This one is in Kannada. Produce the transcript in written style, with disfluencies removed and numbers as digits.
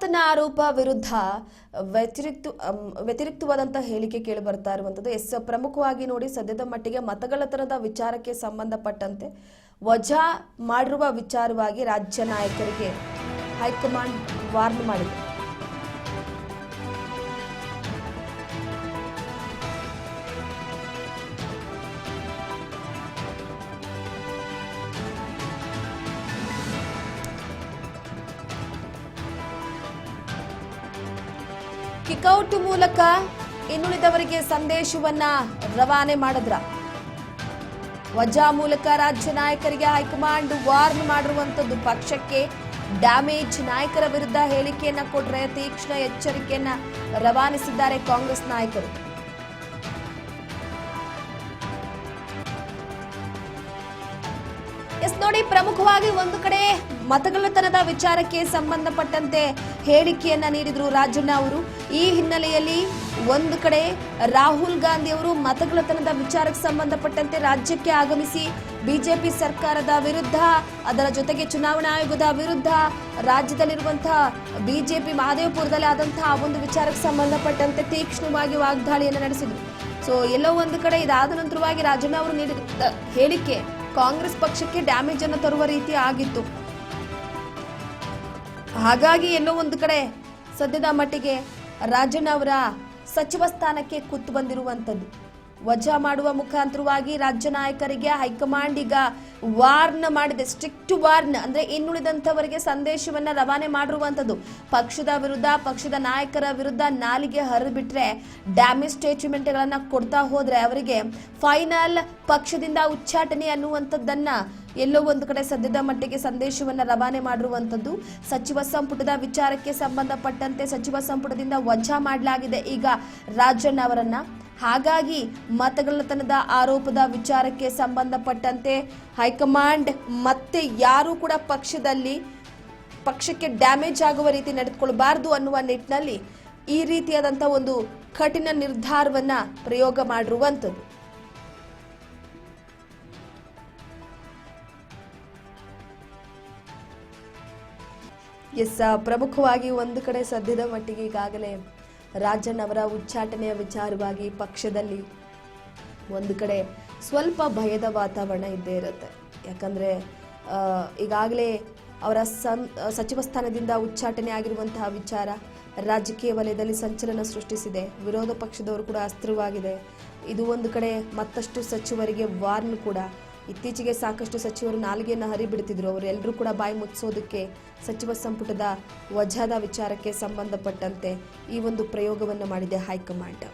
ಪಕ್ಷಾಂತರನ ಆರೋಪ ವಿರುದ್ಧ ವ್ಯತಿರಿಕ್ತವಾದಂತಹ ಹೇಳಿಕೆ ಕೇಳಿ ಬರ್ತಾ ಇರುವಂತದ್ದು. ಪ್ರಮುಖವಾಗಿ ನೋಡಿ, ಸದ್ಯದ ಮಟ್ಟಿಗೆ ಮತಗಳ್ಳತನದ ವಿಚಾರಕ್ಕೆ ಸಂಬಂಧಪಟ್ಟಂತೆ ವಜಾ ಮಾಡಿರುವ ವಿಚಾರವಾಗಿ ರಾಜ್ಯ ನಾಯಕರಿಗೆ ಹೈಕಮಾಂಡ್ ವಾರ್ನ್ ಮಾಡಿದೆ. ಕಿಕ್ಔಟ್ ಮೂಲಕ ಇನ್ನುಳಿದವರಿಗೆ ಸಂದೇಶವನ್ನ ರವಾನೆ ಮಾಡಿದ್ರ. ವಜಾ ಮೂಲಕ ರಾಜ್ಯ ನಾಯಕರಿಗೆ ಹೈಕಮಾಂಡ್ ವಾರ್ನ್ ಮಾಡಿರುವಂತದ್ದು. ಪಕ್ಷಕ್ಕೆ ಡ್ಯಾಮೇಜ್. ನಾಯಕರ ವಿರುದ್ಧ ಹೇಳಿಕೆಯನ್ನ ಕೊಟ್ರೆ ತೀಕ್ಷ್ಣ ಎಚ್ಚರಿಕೆಯನ್ನ ರವಾನಿಸಿದ್ದಾರೆ ಕಾಂಗ್ರೆಸ್ ನಾಯಕರು. ನೋಡಿ, ಪ್ರಮುಖವಾಗಿ ಒಂದು ಕಡೆ ಮತಗಳ್ಳತನದ ವಿಚಾರಕ್ಕೆ ಸಂಬಂಧಪಟ್ಟಂತೆ ಹೇಳಿಕೆಯನ್ನ ನೀಡಿದ್ರು ರಾಜಣ್ಣ ಅವರು. ಈ ಹಿನ್ನೆಲೆಯಲ್ಲಿ ಒಂದು ಕಡೆ ರಾಹುಲ್ ಗಾಂಧಿ ಅವರು ಮತಗಳ್ಳತನದ ವಿಚಾರಕ್ಕೆ ಸಂಬಂಧಪಟ್ಟಂತೆ ರಾಜ್ಯಕ್ಕೆ ಆಗಮಿಸಿ ಬಿಜೆಪಿ ಸರ್ಕಾರದ ವಿರುದ್ಧ, ಅದರ ಜೊತೆಗೆ ಚುನಾವಣಾ ಆಯೋಗದ ವಿರುದ್ಧ, ರಾಜ್ಯದಲ್ಲಿರುವಂತಹ ಬಿಜೆಪಿ ಮಹದೇವಪುರದಲ್ಲಿ ಆದಂತಹ ಒಂದು ವಿಚಾರಕ್ಕೆ ಸಂಬಂಧಪಟ್ಟಂತೆ ತೀಕ್ಷ್ಣವಾಗಿ ವಾಗ್ದಾಳಿಯನ್ನು ನಡೆಸಿದ್ರು. ಸೊ ಎಲ್ಲೋ ಒಂದು ಕಡೆ ಇದಾದ ನಂತರವಾಗಿ ರಾಜಣ್ಣ ಅವರು ನೀಡಿದ ಹೇಳಿಕೆ ಕಾಂಗ್ರೆಸ್ ಪಕ್ಷಕ್ಕೆ ಡ್ಯಾಮೇಜ್ ಅನ್ನು ತರುವ ರೀತಿ ಆಗಿತ್ತು. ಹಾಗಾಗಿ ಎಲ್ಲೋ ಒಂದು ಕಡೆ ಸದ್ಯದ ಮಟ್ಟಿಗೆ ರಾಜಣ್ಣ ಅವರ ಸಚಿವ ಸ್ಥಾನಕ್ಕೆ ಕುತ್ತು ಬಂದಿರುವಂತದ್ದು. ವಜಾ ಮಾಡುವ ಮುಖಾಂತರವಾಗಿ ರಾಜ್ಯ ನಾಯಕರಿಗೆ ಹೈಕಮಾಂಡ್ ಈಗ ವಾರ್ನ್ ಮಾಡಿದೆ. ಸ್ಟ್ರಿಕ್ಟ್ ವಾರ್ನ್ ಅಂದ್ರೆ ಇನ್ನುಳಿದಂತವರಿಗೆ ಸಂದೇಶವನ್ನ ರವಾನೆ ಮಾಡಿರುವಂತದ್ದು. ಪಕ್ಷದ ವಿರುದ್ಧ, ಪಕ್ಷದ ನಾಯಕರ ವಿರುದ್ಧ ನಾಲಿಗೆ ಹರಿಬಿಟ್ರೆ, ಡ್ಯಾಮೇಜ್ ಸ್ಟೇಟ್ಮೆಂಟ್ಗಳನ್ನ ಕೊಡ್ತಾ ಹೋದ್ರೆ ಅವರಿಗೆ ಫೈನಲ್ ಪಕ್ಷದಿಂದ ಉಚ್ಚಾಟನೆ ಅನ್ನುವಂಥದ್ದನ್ನ ಎಲ್ಲೋ ಒಂದು ಕಡೆ ಸದ್ಯದ ಮಟ್ಟಿಗೆ ಸಂದೇಶವನ್ನ ರವಾನೆ ಮಾಡಿರುವಂತದ್ದು. ಸಚಿವ ಸಂಪುಟದ ವಿಚಾರಕ್ಕೆ ಸಂಬಂಧಪಟ್ಟಂತೆ ಸಚಿವ ಸಂಪುಟದಿಂದ ವಜಾ ಮಾಡಲಾಗಿದೆ ಈಗ ರಾಜಣ್ಣ ಅವರನ್ನ. ಹಾಗಾಗಿ ಮತಗಳ್ಳತನದ ಆರೋಪದ ವಿಚಾರಕ್ಕೆ ಸಂಬಂಧಪಟ್ಟಂತೆ ಹೈಕಮಾಂಡ್ ಮತ್ತೆ ಯಾರು ಕೂಡ ಪಕ್ಷಕ್ಕೆ ಡ್ಯಾಮೇಜ್ ಆಗುವ ರೀತಿ ನಡೆದುಕೊಳ್ಳಬಾರದು ಅನ್ನುವ ನಿಟ್ಟಿನಲ್ಲಿ ಈ ರೀತಿಯಾದಂತಹ ಒಂದು ಕಠಿಣ ನಿರ್ಧಾರವನ್ನ ಪ್ರಯೋಗ ಮಾಡಿರುವಂತದ್ದು. ಪ್ರಮುಖವಾಗಿ ಒಂದು ಕಡೆ ಸದ್ಯದ ಮಟ್ಟಿಗೆ ಈಗಾಗಲೇ ರಾಜಣ್ಣ ಅವರ ಉಚ್ಚಾಟನೆಯ ವಿಚಾರವಾಗಿ ಪಕ್ಷದಲ್ಲಿ ಒಂದು ಕಡೆ ಸ್ವಲ್ಪ ಭಯದ ವಾತಾವರಣ ಇದ್ದೇ ಇರುತ್ತೆ. ಯಾಕಂದರೆ ಈಗಾಗಲೇ ಅವರ ಸಚಿವ ಸ್ಥಾನದಿಂದ ಉಚ್ಚಾಟನೆ ಆಗಿರುವಂತಹ ವಿಚಾರ ರಾಜಕೀಯ ವಲಯದಲ್ಲಿ ಸಂಚಲನ ಸೃಷ್ಟಿಸಿದೆ. ವಿರೋಧ ಪಕ್ಷದವರು ಕೂಡ ಅಸ್ತ್ರವಾಗಿದೆ. ಇದು ಒಂದು ಕಡೆ ಮತ್ತಷ್ಟು ಸಚಿವರಿಗೆ ವಾರ್ನ್ ಕೂಡ. ಇತ್ತೀಚೆಗೆ ಸಾಕಷ್ಟು ಸಚಿವರು ನಾಲಿಗೆಯನ್ನು ಹರಿಬಿಡ್ತಿದ್ರು. ಅವರೆಲ್ಲರೂ ಕೂಡ ಬಾಯಿ ಮುಚ್ಚಿಸೋದಕ್ಕೆ ಸಚಿವ ಸಂಪುಟದ ವಜಾದ ವಿಚಾರಕ್ಕೆ ಸಂಬಂಧಪಟ್ಟಂತೆ ಈ ಒಂದು ಪ್ರಯೋಗವನ್ನು ಮಾಡಿದೆ ಹೈಕಮಾಂಡ್.